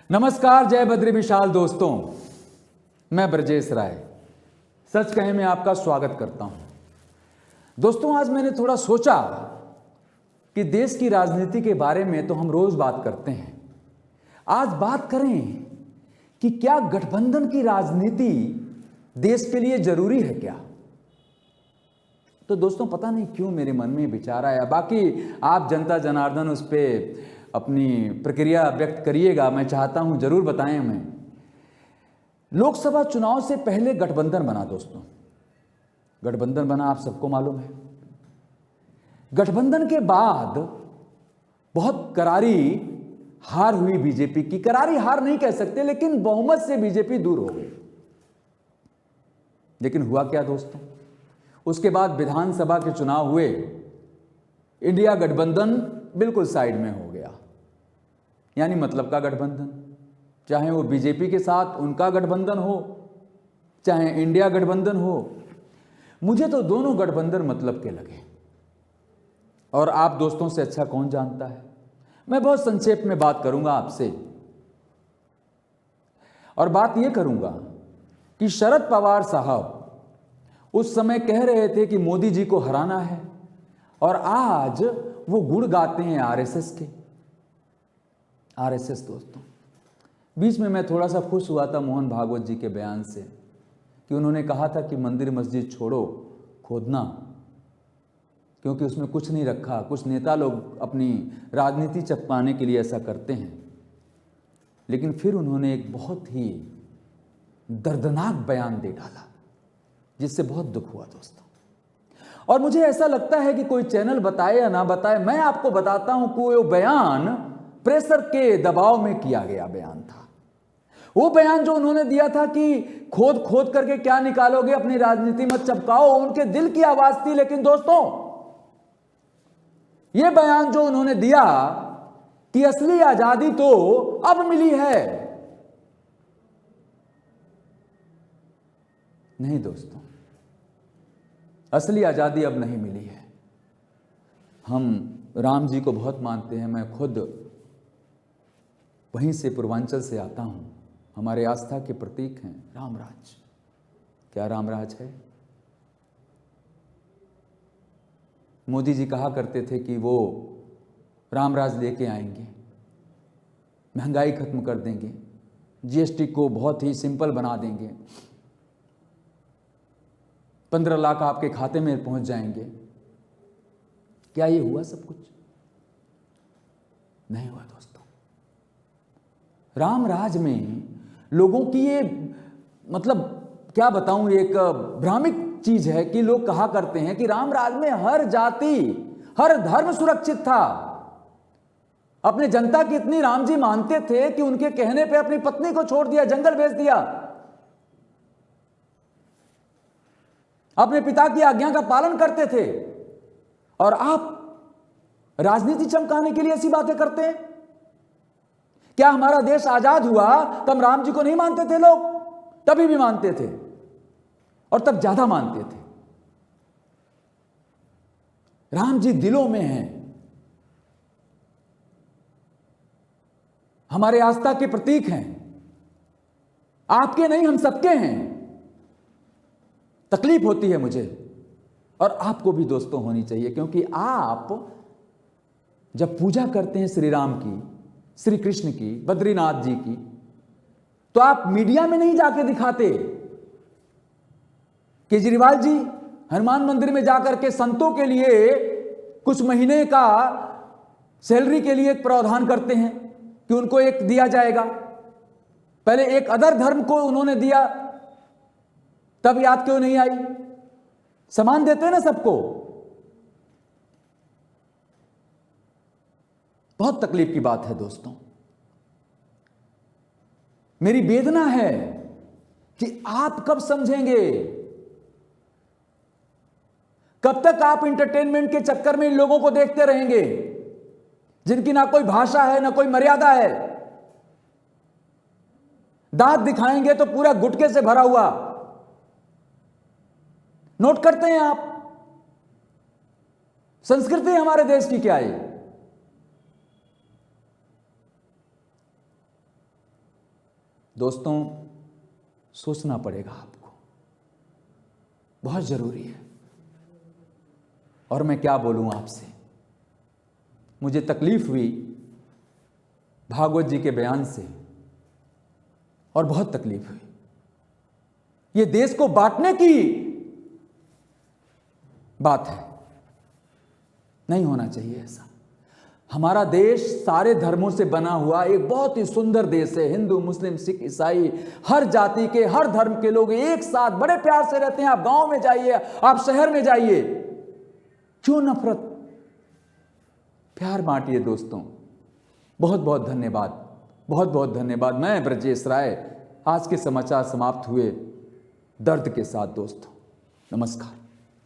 नमस्कार, जय बद्री विशाल दोस्तों, मैं ब्रजेश राय सच कहे में आपका स्वागत करता हूं। दोस्तों, आज मैंने थोड़ा सोचा कि देश की राजनीति के बारे में तो हम रोज बात करते हैं, आज बात करें कि क्या गठबंधन की राजनीति देश के लिए जरूरी है क्या। तो दोस्तों, पता नहीं क्यों मेरे मन में विचार आया। बाकी आप जनता जनार्दन उस पर अपनी प्रक्रिया व्यक्त करिएगा, मैं चाहता हूं जरूर बताएं हमें। लोकसभा चुनाव से पहले गठबंधन बना दोस्तों, गठबंधन बना, आप सबको मालूम है। गठबंधन के बाद बहुत करारी हार हुई बीजेपी की। करारी हार नहीं कह सकते, लेकिन बहुमत से बीजेपी दूर हो गई। लेकिन हुआ क्या दोस्तों, उसके बाद विधानसभा के चुनाव हुए, इंडिया गठबंधन बिल्कुल साइड में हो गया। यानी मतलब का गठबंधन, चाहे वो बीजेपी के साथ उनका गठबंधन हो, चाहे इंडिया गठबंधन हो, मुझे तो दोनों गठबंधन मतलब के लगे। और आप दोस्तों से अच्छा कौन जानता है। मैं बहुत संक्षेप में बात करूंगा आपसे, और बात यह करूंगा कि शरद पवार साहब उस समय कह रहे थे कि मोदी जी को हराना है, और आज वो गुण गाते हैं आरएसएस के। आरएसएस दोस्तों, बीच में मैं थोड़ा सा खुश हुआ था मोहन भागवत जी के बयान से कि उन्होंने कहा था कि मंदिर मस्जिद छोड़ो खोदना, क्योंकि उसमें कुछ नहीं रखा। कुछ नेता लोग अपनी राजनीति चपकाने के लिए ऐसा करते हैं। लेकिन फिर उन्होंने एक बहुत ही दर्दनाक बयान दे डाला, जिससे बहुत दुख हुआ दोस्तों। और मुझे ऐसा लगता है कि कोई चैनल बताए या ना बताए, मैं आपको बताता हूं कि वो बयान प्रेशर के दबाव में किया गया बयान था। वो बयान जो उन्होंने दिया था कि खोद खोद करके क्या निकालोगे, अपनी राजनीति मत चपकाओ, उनके दिल की आवाज थी। लेकिन दोस्तों, ये बयान जो उन्होंने दिया कि असली आजादी तो अब मिली है, नहीं दोस्तों, असली आजादी अब नहीं मिली है। हम राम जी को बहुत मानते हैं, मैं खुद वहीं से पूर्वांचल से आता हूं। हमारे आस्था के प्रतीक हैं रामराज। क्या रामराज है? मोदी जी कहा करते थे कि वो रामराज लेके आएंगे, महंगाई खत्म कर देंगे, जीएसटी को बहुत ही सिंपल बना देंगे, 15 लाख आपके खाते में पहुंच जाएंगे। क्या ये हुआ सब कुछ? नहीं हुआ दोस्तों। रामराज में लोगों की ये, मतलब क्या बताऊं, एक भ्रामिक चीज है कि लोग कहा करते हैं कि रामराज में हर जाति हर धर्म सुरक्षित था। अपने जनता की इतनी राम जी मानते थे कि उनके कहने पे अपनी पत्नी को छोड़ दिया, जंगल भेज दिया, अपने पिता की आज्ञा का पालन करते थे। और आप राजनीति चमकाने के लिए ऐसी बातें करते हैं। क्या हमारा देश आजाद हुआ तब राम जी को नहीं मानते थे लोग? तभी भी मानते थे, और तब ज्यादा मानते थे। राम जी दिलों में हैं, हमारे आस्था के प्रतीक हैं। आपके नहीं, हम सबके हैं। तकलीफ होती है मुझे, और आपको भी दोस्तों होनी चाहिए, क्योंकि आप जब पूजा करते हैं श्री राम की, श्री कृष्ण की, बद्रीनाथ जी की, तो आप मीडिया में नहीं जाके दिखाते। केजरीवाल जी हनुमान मंदिर में जाकर के संतों के लिए कुछ महीने का सैलरी के लिए एक प्रावधान करते हैं कि उनको एक दिया जाएगा। पहले एक अदर धर्म को उन्होंने दिया, तब याद क्यों नहीं आई? समान देते हैं ना सबको। बहुत तकलीफ की बात है दोस्तों। मेरी वेदना है कि आप कब समझेंगे, कब तक आप एंटरटेनमेंट के चक्कर में इन लोगों को देखते रहेंगे, जिनकी ना कोई भाषा है ना कोई मर्यादा है। दांत दिखाएंगे तो पूरा गुटके से भरा हुआ। नोट करते हैं आप, संस्कृति हमारे देश की क्या है? दोस्तों, सोचना पड़ेगा आपको, बहुत जरूरी है। और मैं क्या बोलूं आपसे, मुझे तकलीफ हुई भागवत जी के बयान से, और बहुत तकलीफ हुई। ये देश को बांटने की बात है, नहीं होना चाहिए ऐसा। हमारा देश सारे धर्मों से बना हुआ एक बहुत ही सुंदर देश है। हिंदू, मुस्लिम, सिख, ईसाई, हर जाति के, हर धर्म के लोग एक साथ बड़े प्यार से रहते हैं। आप गांव में जाइए, आप शहर में जाइए, क्यों नफरत? प्यार बांटिए दोस्तों। बहुत बहुत धन्यवाद, बहुत बहुत धन्यवाद। मैं ब्रजेश राय, आज के समाचार समाप्त हुए दर्द के साथ दोस्तों। नमस्कार।